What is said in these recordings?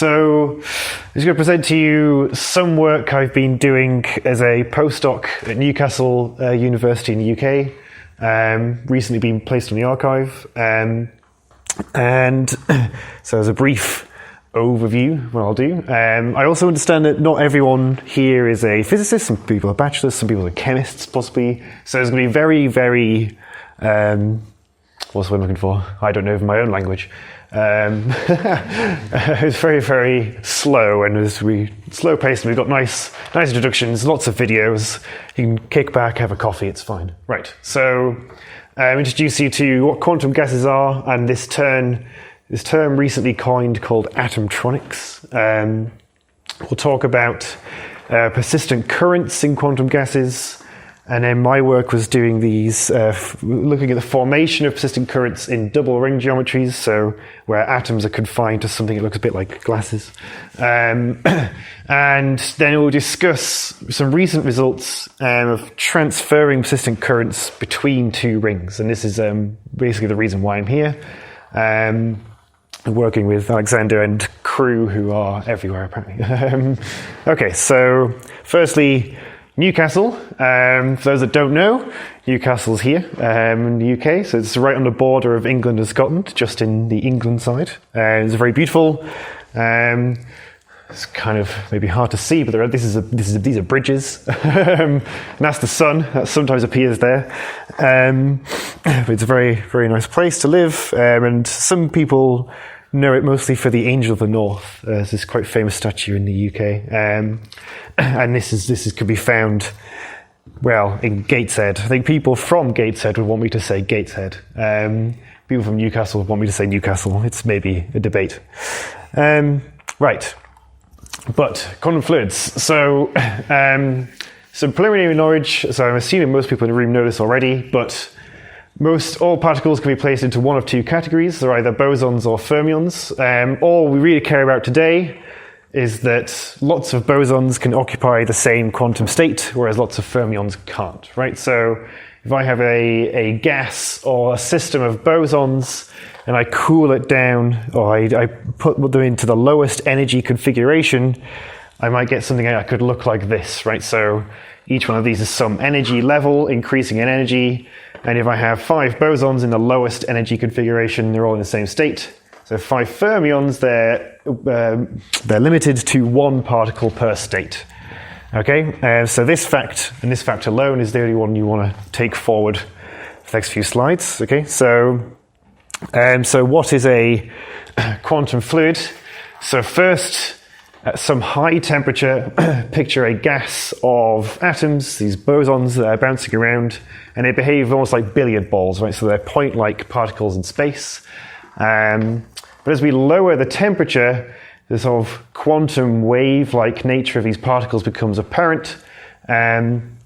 So I'm just going to present to you some work I've been doing as a postdoc at Newcastle University in the UK. Recently been placed on the archive. And so as a brief overview, what I'll do. I also understand that not everyone here is a physicist. Some people are bachelors, some people are chemists, possibly. So there's going to be very, very... what's the word I'm looking for? I don't know my own language. It's very, very slow, and slow paced, and we've got nice introductions, lots of videos. You can kick back, have a coffee, it's fine. Right, so introduce you to what quantum gases are, and this term recently coined called Atomtronics. We'll talk about persistent currents in quantum gases. And then my work was doing these, looking at the formation of persistent currents in double ring geometries, so where atoms are confined to something that looks a bit like glasses. And then we'll discuss some recent results of transferring persistent currents between two rings. And this is basically the reason why I'm here. Working with Alexander and crew who are everywhere, apparently. Okay, so firstly, Newcastle. For those that don't know, Newcastle's here in the UK, so it's right on the border of England and Scotland, just in the England side. It's very beautiful. It's kind of maybe hard to see, but these are bridges. And that's the sun that sometimes appears there. But it's a very, very nice place to live, and some people know it mostly for the Angel of the North. There's this quite famous statue in the UK, and this could be found, well, in Gateshead. I think people from Gateshead would want me to say Gateshead. People from Newcastle would want me to say Newcastle. It's maybe a debate. Right, but quantum fluids. So some preliminary knowledge. So I'm assuming most people in the room know this already, but all particles can be placed into one of two categories. They're either bosons or fermions. All we really care about today is that lots of bosons can occupy the same quantum state, whereas lots of fermions can't, right? So if I have a gas or a system of bosons and I cool it down, or I put them into the lowest energy configuration, I might get something that could look like this, right? So each one of these is some energy level, increasing in energy. And if I have 5 bosons in the lowest energy configuration, they're all in the same state. So 5 fermions, they're limited to 1 particle per state. Okay, so this fact, and this fact alone, is the only one you want to take forward for the next few slides. Okay, so what is a quantum fluid? So first, at some high temperature, picture a gas of atoms, these bosons bouncing around, and they behave almost like billiard balls, right? So they're point-like particles in space. But as we lower the temperature, the sort of quantum wave-like nature of these particles becomes apparent. And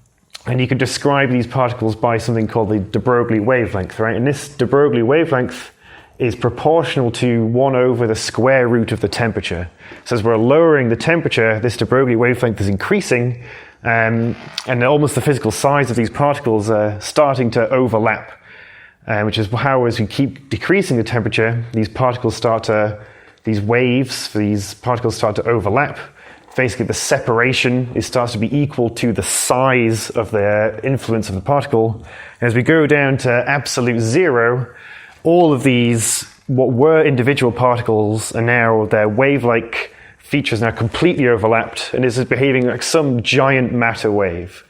you can describe these particles by something called the de Broglie wavelength, right? And this de Broglie wavelength is proportional to 1 over the square root of the temperature. So as we're lowering the temperature, this de Broglie wavelength is increasing, and almost the physical size of these particles are starting to overlap, which is how, as we keep decreasing the temperature, these particles these waves for these particles start to overlap. Basically, the separation starts to be equal to the size of the influence of the particle. And as we go down to absolute zero, all of these, what were individual particles, are now, their wave-like features now completely overlapped, and this is behaving like some giant matter wave.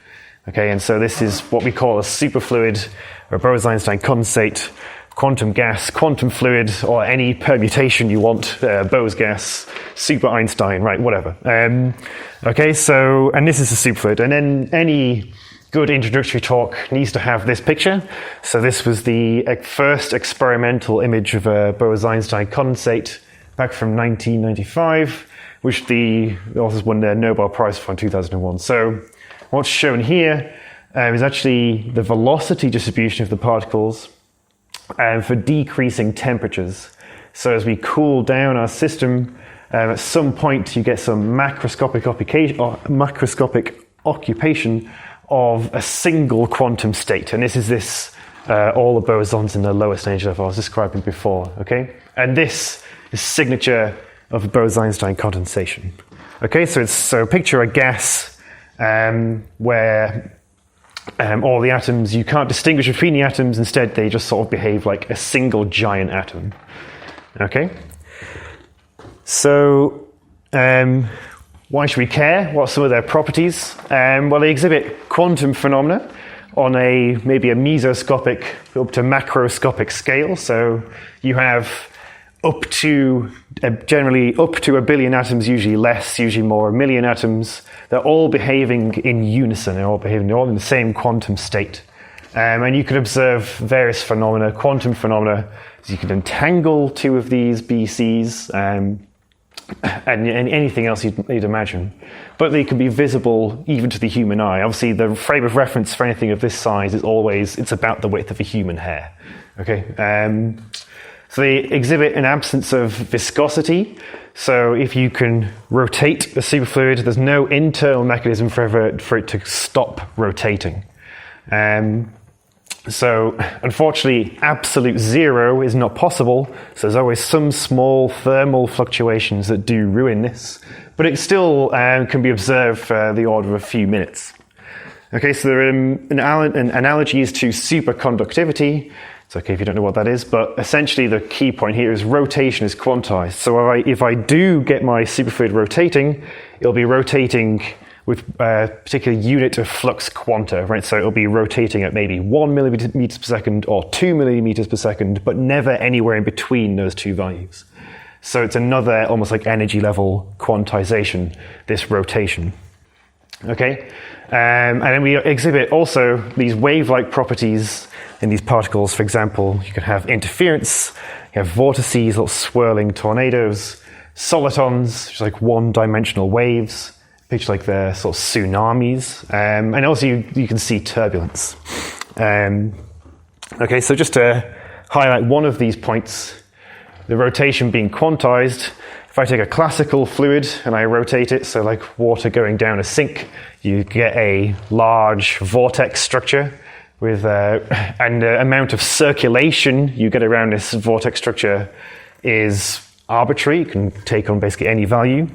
Okay, and so this is what we call a superfluid, or Bose-Einstein condensate, quantum gas, quantum fluid, or any permutation you want, Bose gas, super Einstein, right, whatever. Okay, so, and this is a superfluid, and then any good introductory talk needs to have this picture. So this was the first experimental image of a Bose-Einstein condensate back from 1995, which the authors won their Nobel Prize for in 2001. So what's shown here is actually the velocity distribution of the particles for decreasing temperatures. So as we cool down our system, at some point you get some macroscopic occupation of a single quantum state. And this is all the bosons in the lowest energy level I was describing before, okay? And this is signature of Bose-Einstein condensation. Okay, so picture a gas where all the atoms, you can't distinguish between the atoms, instead they just sort of behave like a single giant atom. Okay? So, why should we care? What are some of their properties? Well, they exhibit quantum phenomena on maybe a mesoscopic up to macroscopic scale. So you have generally up to a billion atoms, usually less, usually more, a million atoms. They're all behaving in unison. They're all in the same quantum state. And you can observe various phenomena, quantum phenomena. So you can entangle two of these BCs and anything else you'd imagine. But they can be visible even to the human eye. Obviously, the frame of reference for anything of this size is always, it's about the width of a human hair. Okay. So they exhibit an absence of viscosity. So if you can rotate a superfluid, there's no internal mechanism for it to stop rotating. So unfortunately, absolute zero is not possible. So there's always some small thermal fluctuations that do ruin this. But it still can be observed for the order of a few minutes. Okay, so there are analogies to superconductivity. It's okay if you don't know what that is, but essentially the key point here is rotation is quantized. So if I do get my superfluid rotating, it'll be rotating with a particular unit of flux quanta, right? So it'll be rotating at maybe 1 millimeters per second or 2 millimeters per second, but never anywhere in between those two values. So it's another almost like energy level quantization, this rotation. Okay? And then we exhibit also these wave-like properties in these particles. For example, you can have interference, you have vortices, little swirling tornadoes, solitons, which is like one-dimensional waves, picture like they're sort of tsunamis, and also you can see turbulence. Okay, so just to highlight one of these points, the rotation being quantized. If I take a classical fluid and I rotate it, so like water going down a sink, you get a large vortex structure with and the amount of circulation you get around this vortex structure is arbitrary. It can take on basically any value.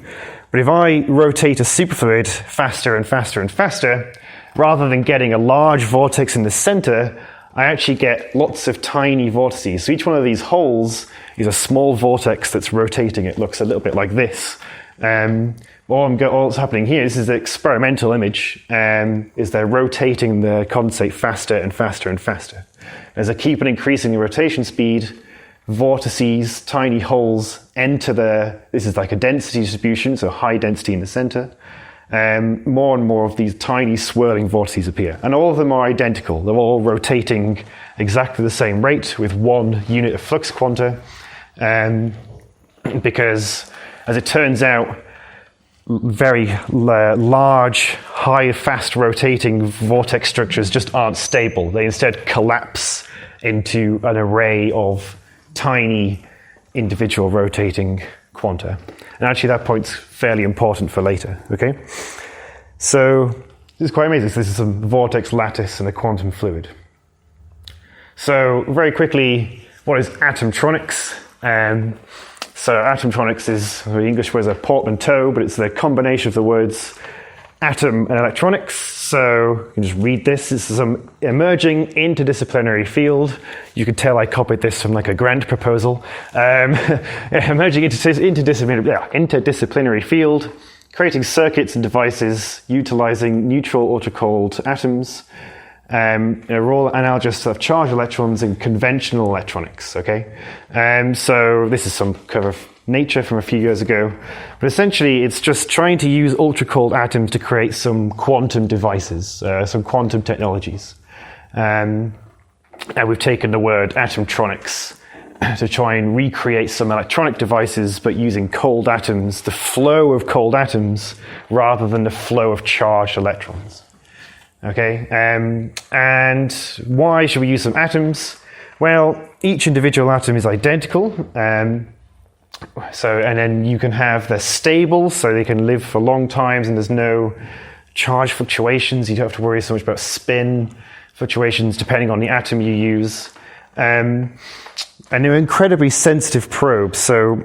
But if I rotate a superfluid faster and faster and faster, rather than getting a large vortex in the center, I actually get lots of tiny vortices. So each one of these holes is a small vortex that's rotating. It looks a little bit like this. All that's happening here, this is the experimental image, is they're rotating the condensate faster and faster and faster. As I keep on increasing the rotation speed, vortices, tiny holes enter this is like a density distribution, so high density in the center. More and more of these tiny swirling vortices appear. And all of them are identical. They're all rotating exactly the same rate with one unit of flux quanta. Because, as it turns out, very large, high, fast rotating vortex structures just aren't stable. They instead collapse into an array of tiny individual rotating quanta. And actually that point's fairly important for later, okay? So this is quite amazing. So this is some vortex lattice in a quantum fluid. So very quickly, what is Atomtronics? So Atomtronics is, the English word is a portmanteau, but it's the combination of the words atom and electronics. So you can just read this. This is some emerging interdisciplinary field. You can tell I copied this from like a grant proposal. Emerging interdisciplinary field, creating circuits and devices utilizing neutral ultra-cold atoms, are all analogous of charged electrons in conventional electronics, okay? So this is some cover of Nature from a few years ago. But essentially, it's just trying to use ultra-cold atoms to create some quantum devices, some quantum technologies. And we've taken the word Atomtronics to try and recreate some electronic devices, but using cold atoms, the flow of cold atoms, rather than the flow of charged electrons. Okay, and why should we use some atoms? Well, each individual atom is identical, and then you can have, they're stable, so they can live for long times, and there's no charge fluctuations. You don't have to worry so much about spin fluctuations depending on the atom you use. And they're incredibly sensitive probes, so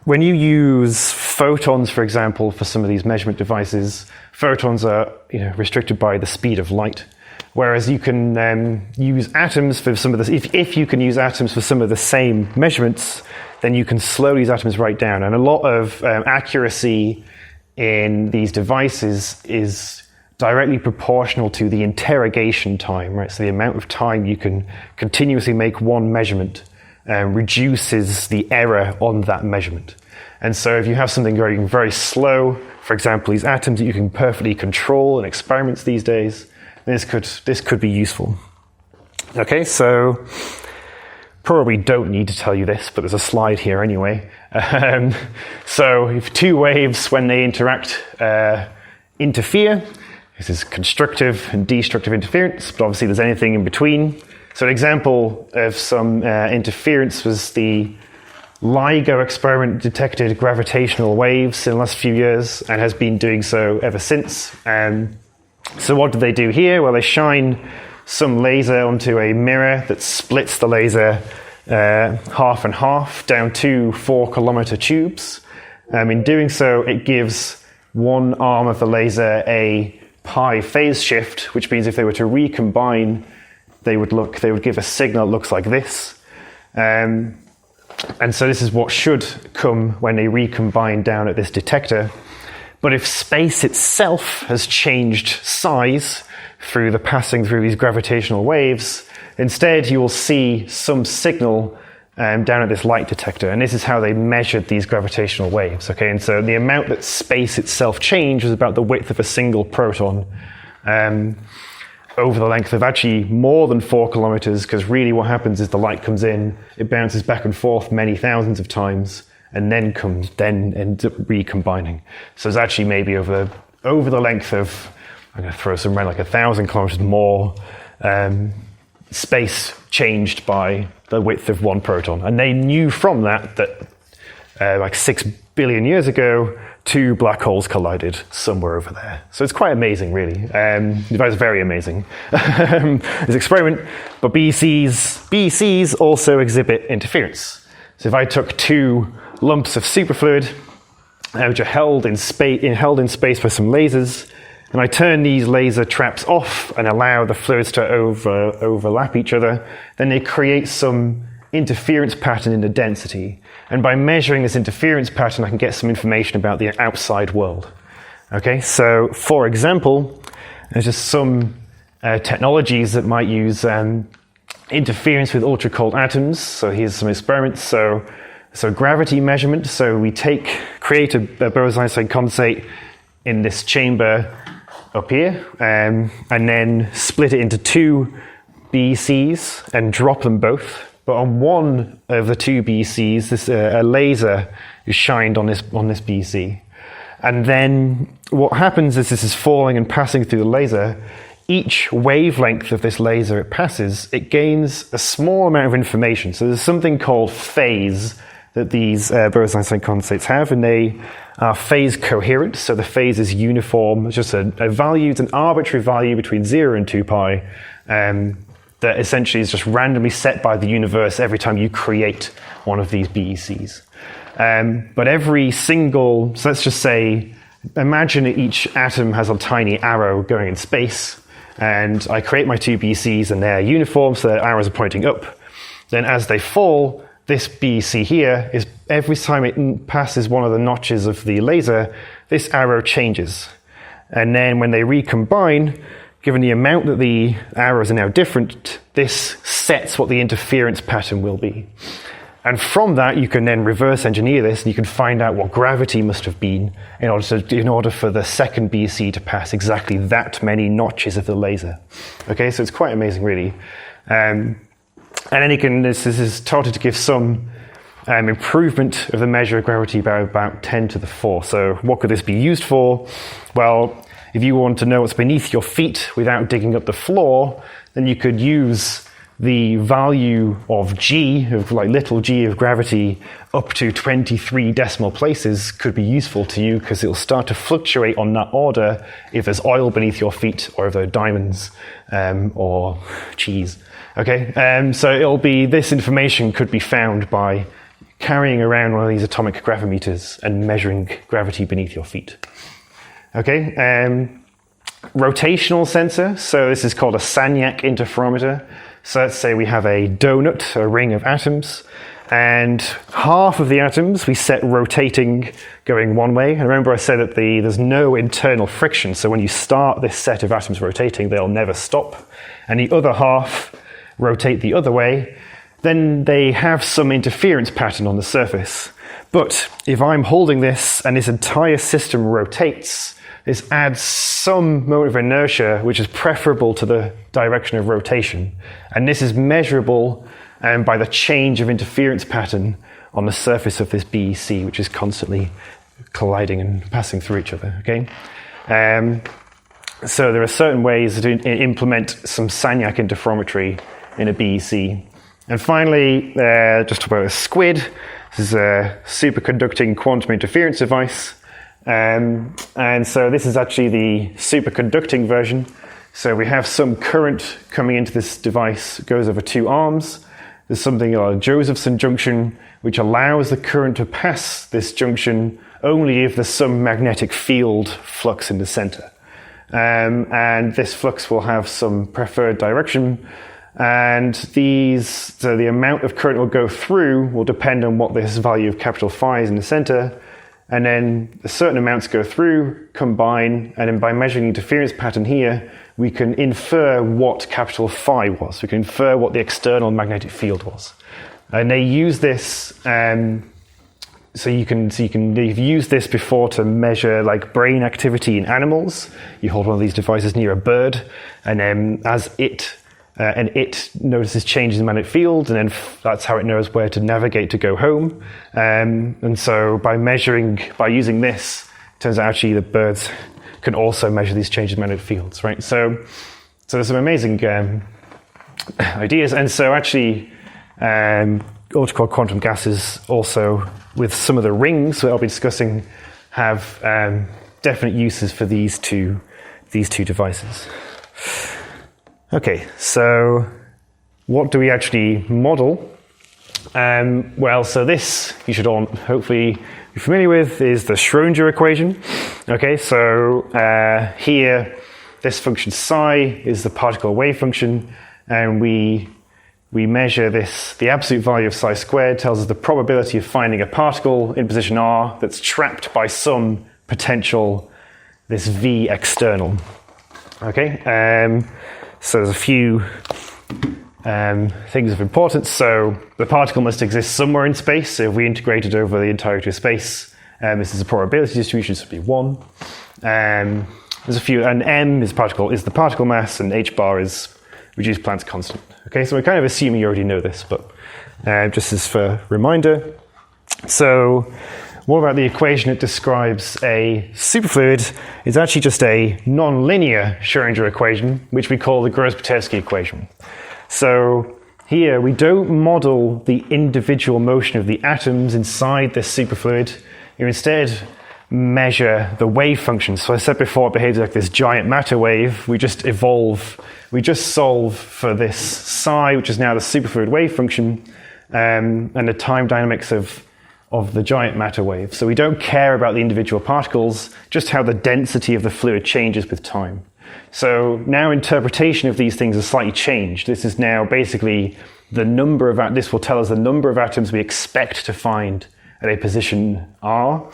when you use photons, for example, for some of these measurement devices, photons are restricted by the speed of light. Whereas you can use atoms for some of this. If you can use atoms for some of the same measurements, then you can slow these atoms right down. And a lot of accuracy in these devices is directly proportional to the interrogation time, right? So the amount of time you can continuously make one measurement reduces the error on that measurement. And so if you have something going very slow, for example, these atoms that you can perfectly control in experiments these days, this could be useful. Okay, so probably don't need to tell you this, but there's a slide here anyway. So if two waves, when they interact, interfere, this is constructive and destructive interference, but obviously there's anything in between. So an example of some interference was the LIGO experiment detected gravitational waves in the last few years and has been doing so ever since. So what did they do here? Well, they shine some laser onto a mirror that splits the laser half and half down two 4-kilometer tubes. In doing so, it gives one arm of the laser a pi phase shift, which means if they were to recombine, they would give a signal that looks like this. And so this is what should come when they recombine down at this detector. But if space itself has changed size through the passing through these gravitational waves, instead you will see some signal down at this light detector. And this is how they measured these gravitational waves. Okay, and so the amount that space itself changed was about the width of a single proton over the length of actually more than 4 kilometers, because really what happens is the light comes in, it bounces back and forth many thousands of times, and then ends up recombining. So it's actually maybe over the length of, I'm going to throw some around, like 1,000 kilometers more, space changed by the width of one proton. And they knew from that like 6 billion years ago, two black holes collided somewhere over there. So it's quite amazing, really. It's very amazing, this experiment. But BECs also exhibit interference. So if I took two lumps of superfluid, which are held in space by some lasers, and I turn these laser traps off and allow the fluids to overlap each other, then they create some interference pattern in the density. And by measuring this interference pattern, I can get some information about the outside world. Okay, so for example, there's just some technologies that might use interference with ultra-cold atoms. So here's some experiments. So gravity measurement. So we create a boson-Einstein condensate in this chamber up here, and then split it into two BECs and drop them both. But on one of the two BECs, a laser is shined on this BEC. And then what happens is this is falling and passing through the laser. Each wavelength of this laser it passes, it gains a small amount of information. So there's something called phase that these boson-Einstein condensates have, and they are phase coherent. So the phase is uniform. It's just a value, it's an arbitrary value between 0 and 2 pi. That essentially is just randomly set by the universe every time you create one of these BECs. But every single, so let's just say, imagine that each atom has a tiny arrow going in space, and I create my two BECs and they're uniform, so the arrows are pointing up. Then as they fall, this BEC here is every time it passes one of the notches of the laser, this arrow changes. And then when they recombine, given the amount that the arrows are now different, this sets what the interference pattern will be. And from that, you can then reverse engineer this, and you can find out what gravity must have been in order for the second BEC to pass exactly that many notches of the laser. Okay, so it's quite amazing, really. And then this is touted to give some improvement of the measure of gravity by about 10 to the 4. So what could this be used for? Well, if you want to know what's beneath your feet without digging up the floor, then you could use the value of g, of like little g of gravity, up to 23 decimal places could be useful to you, because it'll start to fluctuate on that order if there's oil beneath your feet, or if there are diamonds or cheese. Okay, so this information could be found by carrying around one of these atomic gravimeters and measuring gravity beneath your feet. Okay, rotational sensor, so this is called a Sagnac interferometer. So let's say we have a donut, a ring of atoms, and half of the atoms we set rotating going one way. And remember I said that there's no internal friction, so when you start this set of atoms rotating, they'll never stop. And the other half rotate the other way. Then they have some interference pattern on the surface. But if I'm holding this and this entire system rotates, this adds some moment of inertia, which is preferable to the direction of rotation. And this is measurable by the change of interference pattern on the surface of this BEC, which is constantly colliding and passing through each other. Okay, so there are certain ways to implement some Sagnac interferometry in a BEC. And finally, just about a squid. This is a superconducting quantum interference device. And so this is actually the superconducting version. So we have some current coming into this device, it goes over two arms. There's something called a Josephson junction, which allows the current to pass this junction only if there's some magnetic field flux in the center. And this flux will have some preferred direction. And so the amount of current will go through will depend on what this value of capital phi is in the center. And then a certain amounts go through, combine, and then by measuring the interference pattern here, we can infer what capital phi was. We can infer what the external magnetic field was. And they use this, they've used this before to measure like brain activity in animals. You hold one of these devices near a bird, and then as it notices changes in the magnetic field, and then that's how it knows where to navigate to go home. And so by using this, it turns out actually the birds can also measure these changes in magnetic fields, right? So there's some amazing ideas. And so actually, ultra-cold quantum gases also, with some of the rings that I'll be discussing, have definite uses for these two devices. Okay, so what do we actually model? So this, you should all hopefully be familiar with, is the Schrodinger Equation. Okay, so here, this function psi is the particle wave function, and we measure this. The absolute value of psi squared tells us the probability of finding a particle in position r that's trapped by some potential, this v external. Okay, so there's a few things of importance. So the particle must exist somewhere in space. So if we integrate it over the entirety of space, this is a probability distribution, so it'd be 1. There's a few, and m is the particle mass, and h bar is reduced Planck's constant. Okay, so we're kind of assuming you already know this, but just as for reminder. So what about the equation that describes a superfluid? It's actually just a non-linear Schrodinger equation, which we call the Gross-Petersky equation. So here we don't model the individual motion of the atoms inside this superfluid. You instead measure the wave function. So I said before it behaves like this giant matter wave. We just solve for this psi, which is now the superfluid wave function, and the time dynamics of the giant matter wave. So we don't care about the individual particles, just how the density of the fluid changes with time. So now interpretation of these things has slightly changed. This is now basically this will tell us the number of atoms we expect to find at a position r.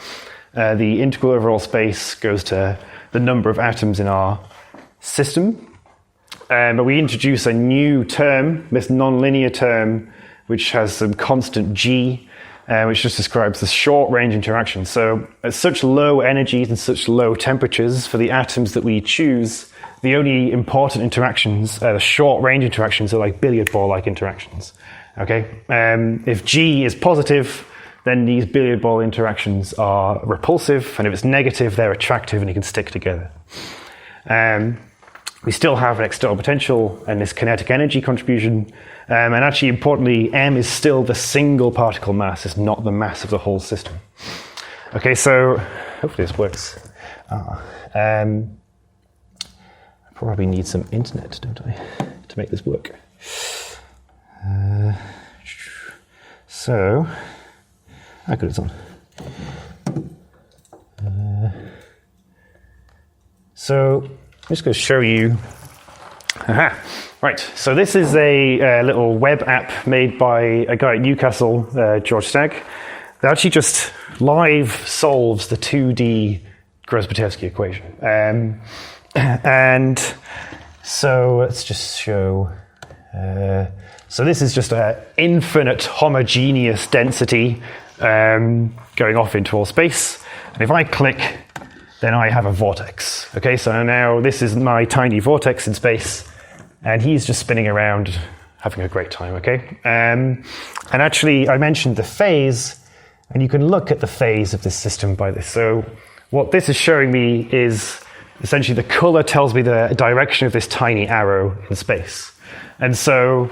The integral over all space goes to the number of atoms in our system. But we introduce a new term, this nonlinear term, which has some constant g, which just describes the short-range interaction. So at such low energies and such low temperatures for the atoms that we choose, the only important interactions, the short-range interactions, are like billiard ball-like interactions. Okay, if g is positive, then these billiard ball interactions are repulsive, and if it's negative, they're attractive and you can stick together. We still have an external potential and this kinetic energy contribution, and actually importantly, m is still the single particle mass, it's not the mass of the whole system. Okay, so hopefully this works. I probably need some internet, don't I, to make this work. So how good it's on. So I'm just going to show you. Aha. Right, so this is a little web app made by a guy at Newcastle, George Stagg, that actually just live solves the 2D Grozbatevsky equation. And so let's just show. So this is just an infinite homogeneous density going off into all space. And if I click, then I have a vortex. Okay, so now this is my tiny vortex in space, and he's just spinning around, having a great time, okay? And actually, I mentioned the phase, and you can look at the phase of this system by this. So what this is showing me is essentially the color tells me the direction of this tiny arrow in space. And so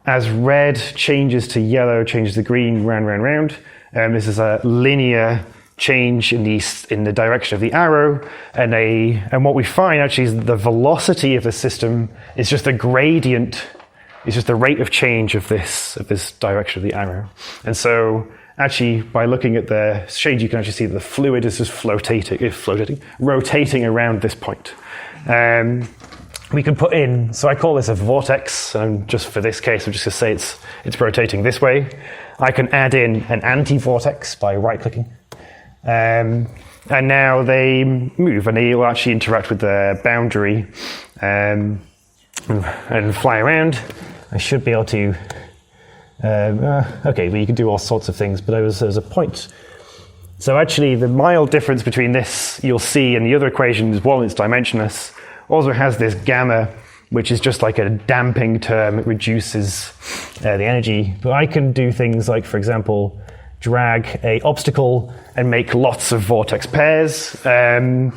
as red changes to yellow, changes to green, round, this is a linear change in the direction of the arrow, and what we find actually is the velocity of the system is just the gradient, is just the rate of change of this direction of the arrow. And so actually by looking at the shade, you can actually see that the fluid is just rotating around this point. We can put in, so I call this a vortex, and just for this case I'm just going to say it's rotating this way. I can add in an anti-vortex by right-clicking. And now they move, and they will actually interact with the boundary and fly around. I should be able to. Okay, well, you can do all sorts of things, but there's a point. So actually, the mild difference between this you'll see and the other equation is one, it's dimensionless. Also has this gamma, which is just like a damping term. It reduces the energy. But I can do things like, for example, drag a obstacle and make lots of vortex pairs. So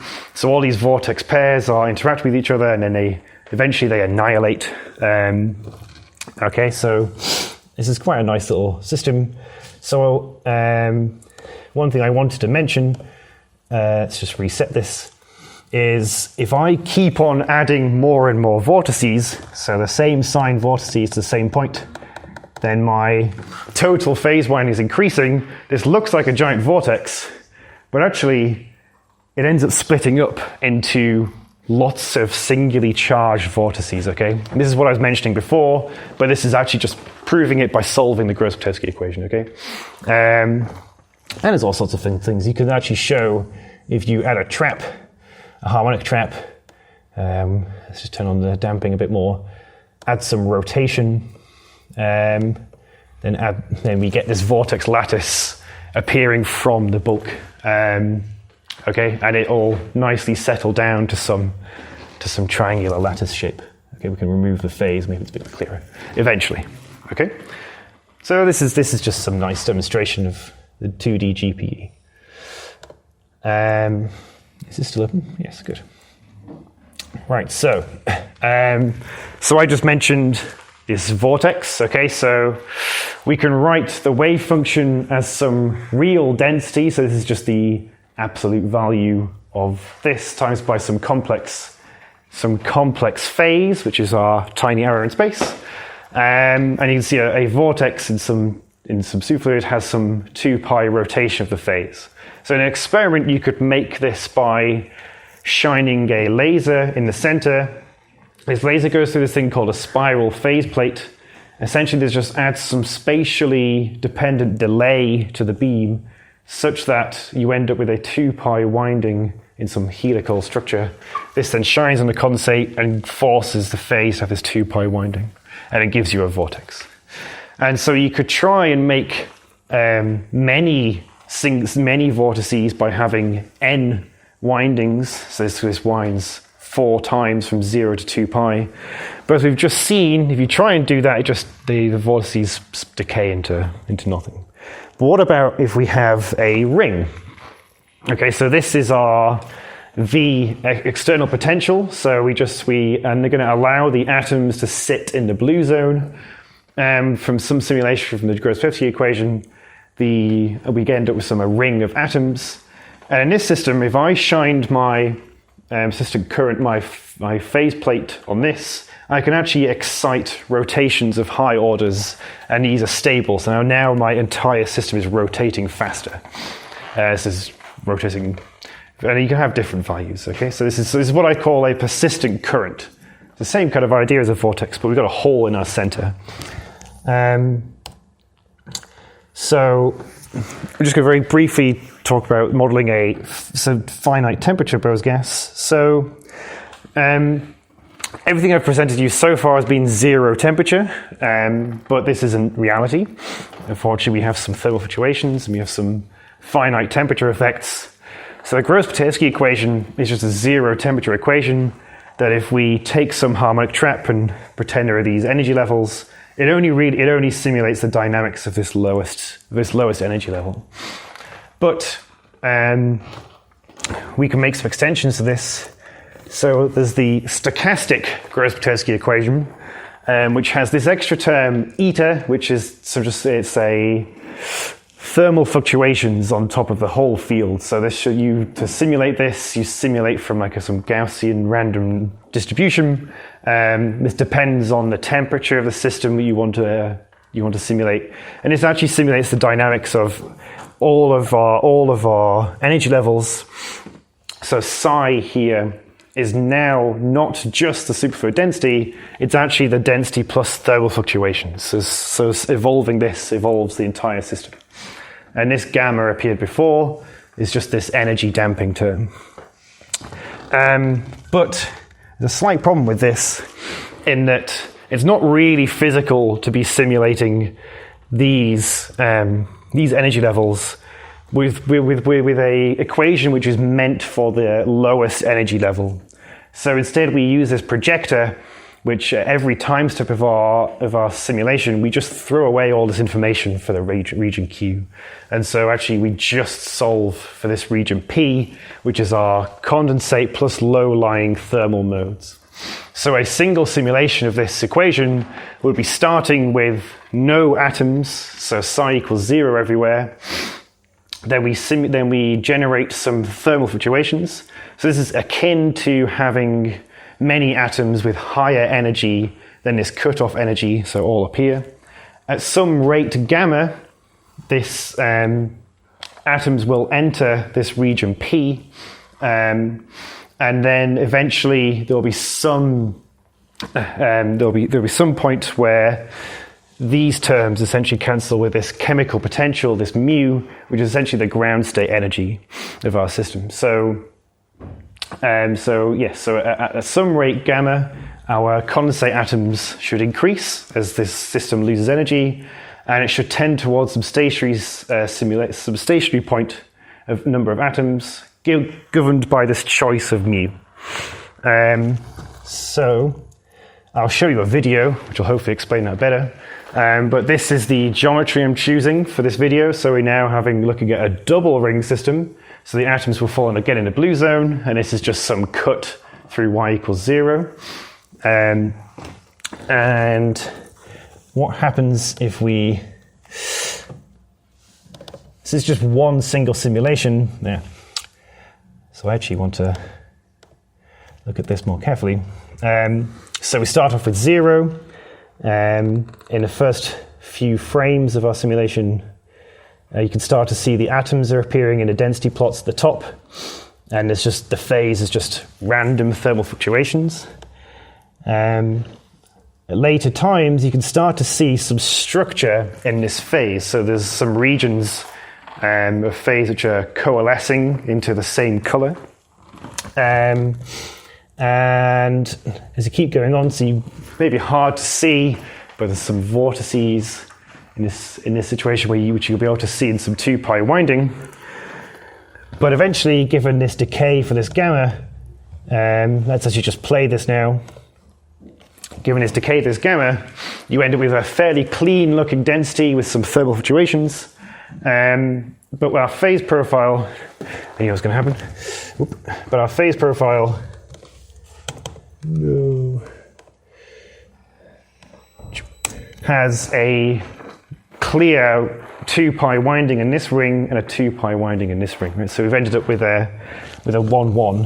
all these vortex pairs are interact with each other, and then eventually they annihilate. Okay, so this is quite a nice little system. So one thing I wanted to mention, let's just reset this, is if I keep on adding more and more vortices, so the same sign vortices to the same point, then my total phase winding is increasing. This looks like a giant vortex, but actually it ends up splitting up into lots of singularly charged vortices, okay? And this is what I was mentioning before, but this is actually just proving it by solving the Grozbatevsky equation, okay? And there's all sorts of things. You can actually show if you add a trap, a harmonic trap, let's just turn on the damping a bit more, add some rotation, then we get this vortex lattice appearing from the bulk, okay, and it all nicely settle down to some triangular lattice shape. Okay, we can remove the phase, maybe it's a bit clearer eventually. Okay, so this is just some nice demonstration of the 2D GPE. Is this still open? Yes, good. Right, so I just mentioned this vortex, okay, so we can write the wave function as some real density, so this is just the absolute value of this times by some complex phase, which is our tiny arrow in space. And you can see a vortex in some superfluid has some 2 pi rotation of the phase. So in an experiment, you could make this by shining a laser in the center. This laser goes through this thing called a spiral phase plate. Essentially, this just adds some spatially dependent delay to the beam, such that you end up with a 2 pi winding in some helical structure. This then shines on the condensate and forces the phase to have this 2 pi winding, and it gives you a vortex. And so you could try and make many vortices by having n windings. So this winds 4 times from 0 to 2 pi. But as we've just seen, if you try and do that, the vortices decay into nothing. But what about if we have a ring? Okay, so this is our V external potential. So and they're going to allow the atoms to sit in the blue zone. From some simulation from the Grozbatevsky equation, we end up with a ring of atoms. And in this system, if I shined my system current, my phase plate on this, I can actually excite rotations of high orders, and these are stable. So now my entire system is rotating faster. This is rotating, and you can have different values. Okay, so this is what I call a persistent current. It's the same kind of idea as a vortex, but we've got a hole in our center. So I'm just going to very briefly talk about modeling a finite temperature Bose gas. So everything I've presented you so far has been zero temperature, but this isn't reality. Unfortunately, we have some thermal fluctuations and we have some finite temperature effects. So the Gross-Patersky equation is just a zero temperature equation that if we take some harmonic trap and pretend there are these energy levels, it only simulates the dynamics of this lowest energy level. But we can make some extensions to this. So there's the stochastic Gross-Patersky equation, which has this extra term eta, which is it's a thermal fluctuations on top of the whole field. So to simulate this, you simulate from some Gaussian random distribution. This depends on the temperature of the system that you want to simulate, and this actually simulates the dynamics of all of our energy levels. So psi here is now not just the superfluid density, it's actually the density plus thermal fluctuations. So evolving this evolves the entire system. And this gamma appeared before is just this energy damping term. But there's a slight problem with this in that it's not really physical to be simulating these energy levels with a equation which is meant for the lowest energy level. So instead we use this projector, which every time step of our simulation, we just throw away all this information for the region Q. And so actually we just solve for this region P, which is our condensate plus low-lying thermal modes. So a single simulation of this equation would be starting with no atoms, so psi equals 0 everywhere. Then we generate some thermal fluctuations. So this is akin to having many atoms with higher energy than this cutoff energy, so all up here. At some rate gamma, this atoms will enter this region P, and then eventually there'll be some point where these terms essentially cancel with this chemical potential, this mu, which is essentially the ground state energy of our system. So at some rate gamma, our condensate atoms should increase as this system loses energy, and it should tend towards some stationary point of number of atoms governed by this choice of mu. So I'll show you a video which will hopefully explain that better. But this is the geometry I'm choosing for this video. So we're now looking at a double ring system. So the atoms will fall again in the blue zone, and this is just some cut through y equals 0. And what happens if we... This is just one single simulation. Yeah. So I actually want to look at this more carefully. So we start off with 0. In the first few frames of our simulation, you can start to see the atoms are appearing in the density plots at the top, and it's just the phase is just random thermal fluctuations. At later times, you can start to see some structure in this phase. So there's some regions of phase which are coalescing into the same color. And as you keep going on, so you may be hard to see, but there's some vortices in this situation which you'll be able to see in some 2-pi winding. But eventually, given this decay for this gamma, let's actually just play this now. Given this decay to this gamma, you end up with a fairly clean-looking density with some thermal fluctuations. But our phase profile, I knew what's going to happen. But our phase profile has a clear 2-pi winding in this ring and a 2-pi winding in this ring. Right? So we've ended up with a 1-1.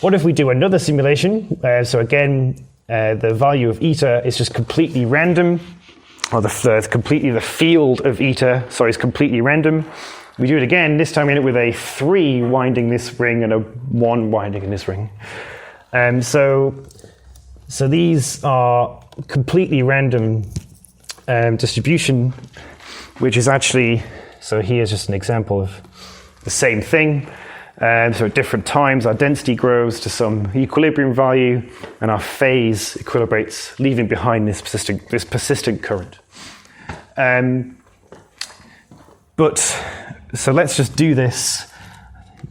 What if we do another simulation? So again, the value of eta is just completely random, or the field of eta, sorry, is completely random. We do it again. This time we end up with a 3 winding this ring and a 1 winding in this ring. So these are completely random distribution, which is actually, so here's just an example of the same thing. So at different times, our density grows to some equilibrium value, and our phase equilibrates, leaving behind this persistent current. So let's just do this.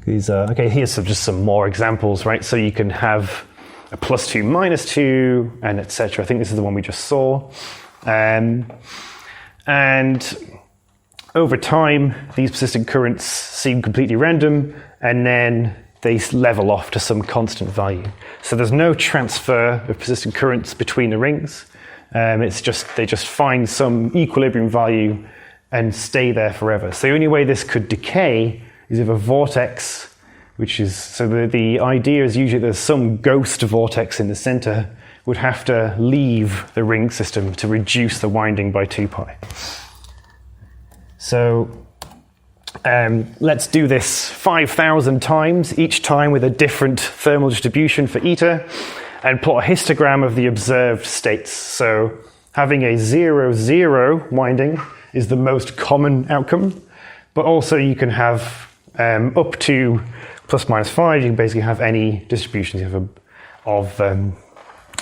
Okay, here's just some more examples, right? So you can have a +2, -2, and etc. I think this is the one we just saw. And over time, these persistent currents seem completely random, and then they level off to some constant value. So there's no transfer of persistent currents between the rings. It's just they just find some equilibrium value and stay there forever. So the only way this could decay is if a vortex, which is, so the idea is usually there's some ghost vortex in the center, would have to leave the ring system to reduce the winding by 2π. So let's do this 5,000 times, each time with a different thermal distribution for eta, and plot a histogram of the observed states. So having a 0, 0 winding is the most common outcome, but also you can have up to ±5. You can basically have any distributions you have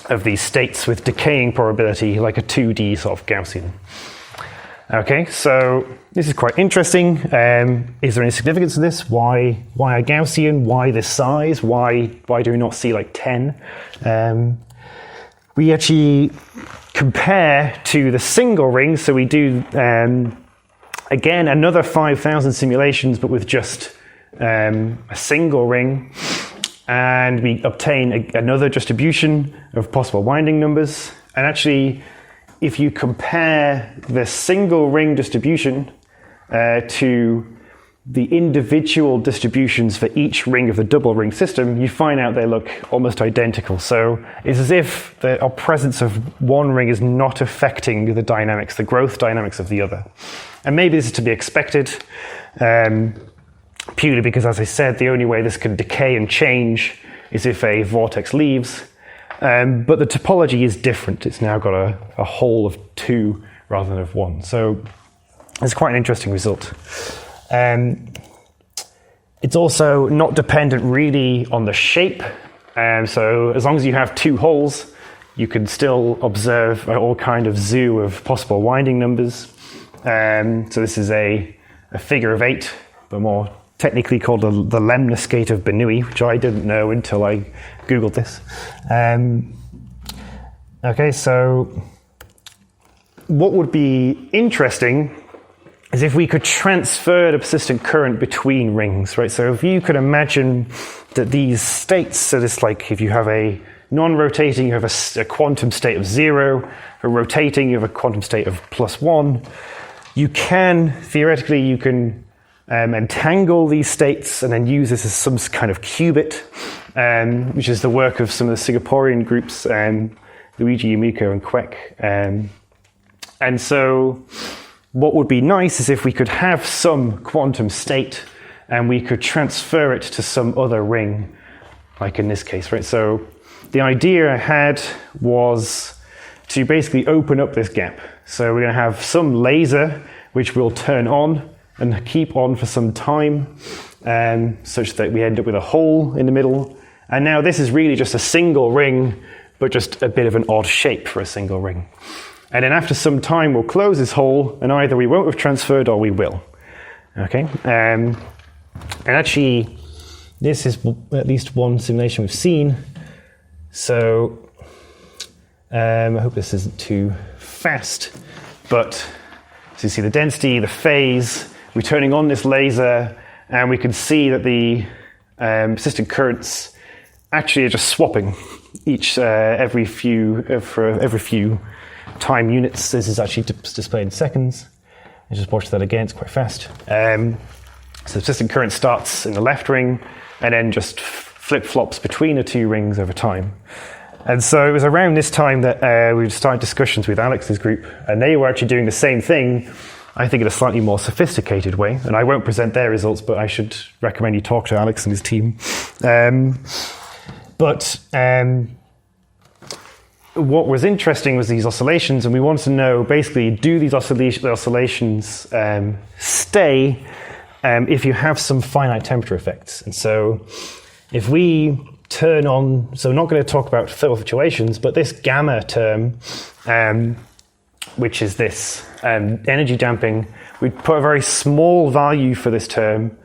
of these states with decaying probability, like a 2D sort of Gaussian. Okay, so this is quite interesting. Is there any significance in this? Why a Gaussian? Why this size? Why do we not see like 10? We actually compare to the single ring, so we do again another 5,000 simulations, but with just a single ring, and we obtain another distribution of possible winding numbers. And actually, if you compare the single ring distribution to the individual distributions for each ring of the double ring system, you find out they look almost identical. So it's as if the presence of one ring is not affecting the dynamics, the growth dynamics of the other. And maybe this is to be expected, purely because, as I said, the only way this can decay and change is if a vortex leaves. But the topology is different. It's now got a hole of 2 rather than of 1. So it's quite an interesting result. It's also not dependent really on the shape. So as long as you have 2 holes, you can still observe all kind of zoo of possible winding numbers. So this is a figure of 8, but more technically called the Lemniscate of Bernoulli, which I didn't know until I Googled this. Okay, so what would be interesting is if we could transfer the persistent current between rings, right? So if you could imagine that these states, so this, like if you have a non-rotating, you have a quantum state of 0, a rotating, you have a quantum state of +1, you can entangle these states and then use this as some kind of qubit, which is the work of some of the Singaporean groups, Luigi Yumiko and Kwek. And so what would be nice is if we could have some quantum state and we could transfer it to some other ring, like in this case, right? So the idea I had was to basically open up this gap. So we're going to have some laser which will turn on and keep on for some time, such that we end up with a hole in the middle. And now this is really just a single ring, but just a bit of an odd shape for a single ring. And then after some time, we'll close this hole, and either we won't have transferred or we will. Okay, and actually, this is at least one simulation we've seen. So I hope this isn't too fast, but so you see the density, the phase. We're turning on this laser, and we can see that the persistent currents actually are just swapping each every few time units. This is actually displayed in seconds. I just watch that again. It's quite fast. So the persistent current starts in the left ring, and then just flip-flops between the 2 rings over time. And so it was around this time that we started discussions with Alex's group, and they were actually doing the same thing, I think in a slightly more sophisticated way. And I won't present their results, but I should recommend you talk to Alex and his team. What was interesting was these oscillations, and we wanted to know, basically, do these oscillations stay if you have some finite temperature effects? And so if we turn on, so we're not going to talk about thermal fluctuations, but this gamma term, which is this energy damping, we put a very small value for this term.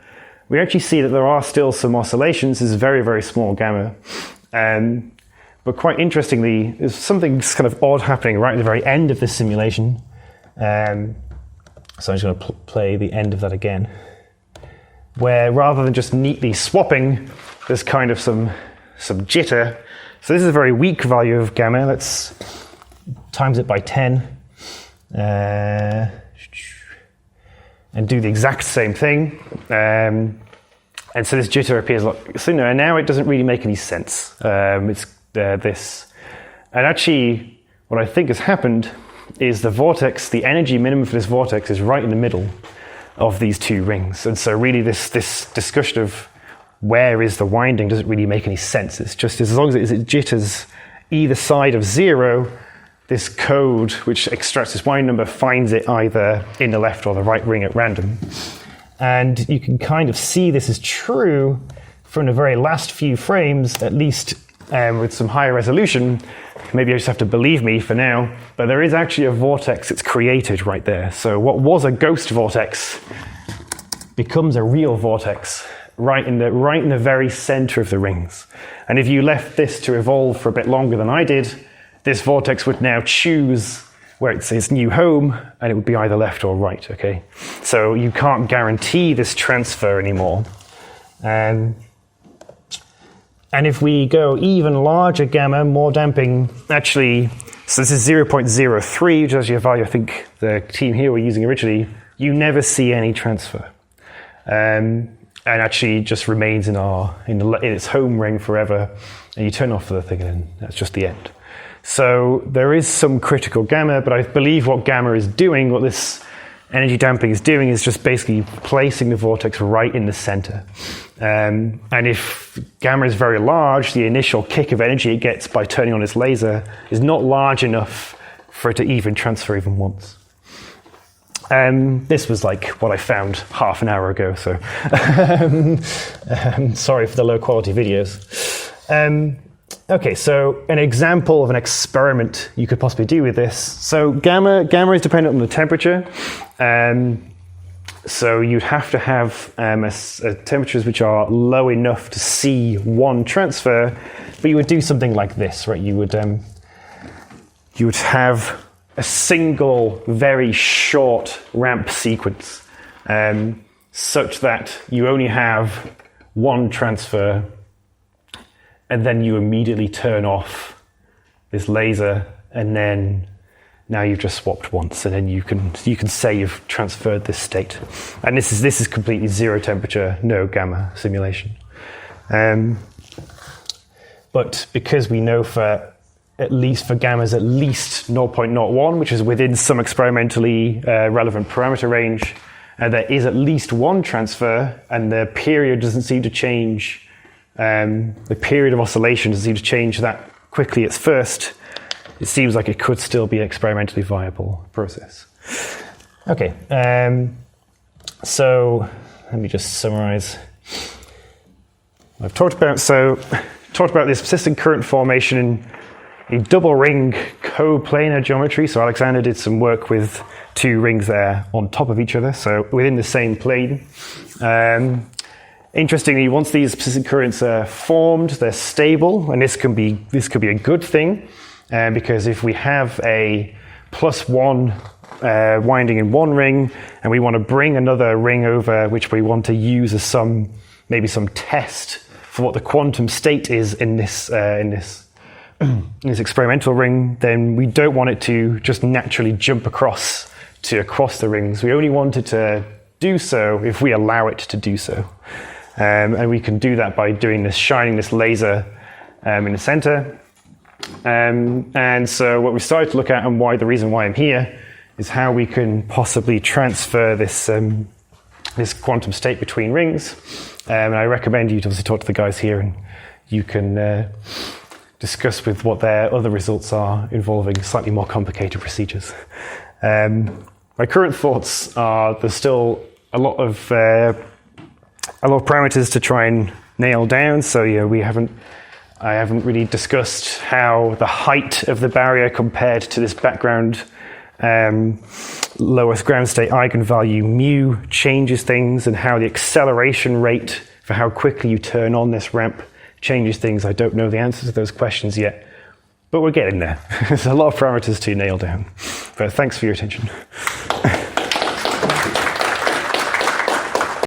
We actually see that there are still some oscillations. This is very, very small gamma. But quite interestingly, there's something kind of odd happening right at the very end of this simulation. So I'm just going to play the end of that again, where rather than just neatly swapping, there's kind of some jitter. So this is a very weak value of gamma. Let's times it by 10 and do the exact same thing. And so this jitter appears like, so and now it doesn't really make any sense. It's this. And actually, what I think has happened is the vortex, the energy minimum for this vortex is right in the middle of these two rings. And so really this discussion of where is the winding doesn't really make any sense. It's just as long as it jitters either side of 0, this code which extracts this winding number finds it either in the left or the right ring at random. And you can kind of see this is true from the very last few frames, at least with some higher resolution. Maybe you just have to believe me for now, but there is actually a vortex that's created right there. So what was a ghost vortex becomes a real vortex right in the very center of the rings. And if you left this to evolve for a bit longer than I did, this vortex would now choose where it's its new home, and it would be either left or right, okay? So you can't guarantee this transfer anymore. And if we go even larger gamma, more damping, actually, so this is 0.03, which is actually a value I think the team here were using originally, you never see any transfer. And actually just remains in its home ring forever, and you turn off the thing and that's just the end. So there is some critical gamma, but I believe what gamma is doing, what this energy damping is doing, is just basically placing the vortex right in the center. And if gamma is very large, the initial kick of energy it gets by turning on its laser is not large enough for it to even transfer even once. This was like what I found half an hour ago, so sorry for the low quality videos. Okay, so an example of an experiment you could possibly do with this. So gamma is dependent on the temperature. So you'd have to have temperatures which are low enough to see one transfer, but you would do something like this, right? You would have a single, very short ramp sequence, such that you only have one transfer, and then you immediately turn off this laser, and then now you've just swapped once, and then you can say you've transferred this state. And this is completely zero temperature, no gamma simulation. But because we know for gammas at least 0.01, which is within some experimentally relevant parameter range, there is at least one transfer, and the period doesn't seem to change. The period of oscillation doesn't seem to change that quickly at first. It seems like it could still be an experimentally viable process. Okay, so let me just summarize what I've talked about. So, talked about this persistent current formation in a double ring coplanar geometry. So Alexander did some work with two rings there on top of each other, so within the same plane. Interestingly, once these persistent currents are formed, they're stable, and this could be a good thing, because if we have a +1 winding in one ring, and we want to bring another ring over, which we want to use as maybe some test for what the quantum state is in this experimental ring, then we don't want it to just naturally jump across the rings. We only want it to do so if we allow it to do so. And we can do that by doing this, shining this laser in the center. And so what we started to look at, and the reason why I'm here, is how we can possibly transfer this this quantum state between rings. And I recommend you to obviously talk to the guys here, and you can discuss with what their other results are involving slightly more complicated procedures. My current thoughts are there's still a lot of parameters to try and nail down. So I haven't really discussed how the height of the barrier compared to this background lowest ground state eigenvalue mu changes things, and how the acceleration rate for how quickly you turn on this ramp changes things. I don't know the answers to those questions yet, but we're getting there. There's a lot of parameters to nail down. But thanks for your attention.